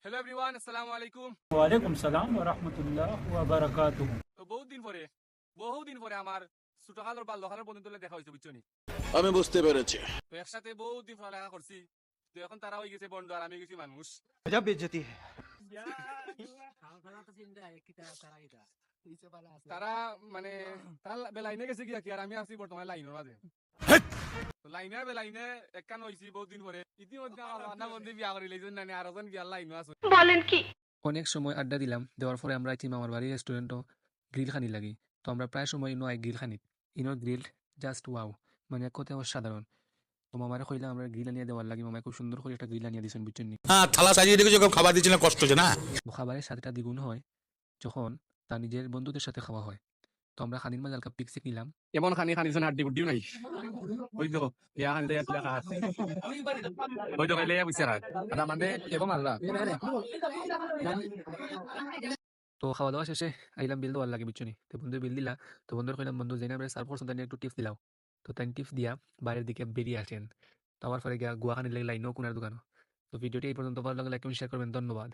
Hello everyone, আসসালামু আলাইকুম। ওয়ালাইকুম সালাম ওয়া রাহমাতুল্লাহ ওয়া বারাকাতুহু। তো বহুদিন পরে আমার ছোটকালের বাল্যকালের বন্ধুদের দেখা হয়েছে, বুঝছো নি? আমি বুঝতে পেরেছি। তো একসাথে বহুদিন পড়ালেখা করছি। তো এখন তারা হয়ে গেছে বন্ধু আর আমি গেছি মানুষ। गजब बेइज्जती है। তারা মানে তারা বেলাইনে গেছে কি আর আমি আছি বর্তমানে লাইনের মাঝে। তো লাইনের বেলাইনে একখান হয়েছি বহুদিন পরে। ইতিমধ্যে আমার রান্না বন্ধু বিয়া করে লেগেছেন না, আর ওজন বিয়ার লাইনও আছে। অনেক সময় আড্ডা দিলাম, দেওয়ার পরে আমরা আইছি মামার বাড়ির রেস্টুরেন্টও গ্রিল খানি লাগি। তো আমরা প্রায় সময় ইনো আই গ্রিল খানি। ইনোর গ্রিল জাস্ট ওয়াও, মানে এক কথায় অসাধারণ। তো মামারে কইলাম আমরা গ্রিল আনিয়ে দেওয়ার লাগি, মামায় খুব সুন্দর করে একটা গ্রিল আনিয়ে দিয়েছেন, বুঝছেন নি? হ্যাঁ, থালা সাজিয়ে রেখেছো, কেউ খাবার দিচ্ছে না, কষ্ট হচ্ছে না। খাবারের স্বাদটা দ্বিগুণ হয় যখন তার নিজের বন্ধুদের সাথে খাওয়া হয়। তো আমরা খানির মাঝে হালকা পিকসিক নিলাম। এমন খানিছেন হাড্ডি গুড্ডিও নাই। ওই তো ইয়া খানি দেয়া তুলা খাস। ওই তো খাইলে বুঝছে খাস। আর আমাদের এরকম আল্লাহ। তো খাওয়া দাওয়া শেষে আইলাম বিল দেওয়ার লাগে, বুঝছো নি? তো বন্ধু বিল দিলা। তো বন্ধুর কইলাম, বন্ধু জেনারেল সার্ভ করছেন, তাই একটু টিপস দিলাও। তো তাই টিপস দিয়া বাইরের দিকে বেরিয়ে আসেন। তো আমার পরে গিয়া গুয়া খানির লাগে লাইনও কোনার দোকানও। তো ভিডিওটি এই পর্যন্ত ভালো লাগলে লাইক এবং শেয়ার করবেন। ধন্যবাদ।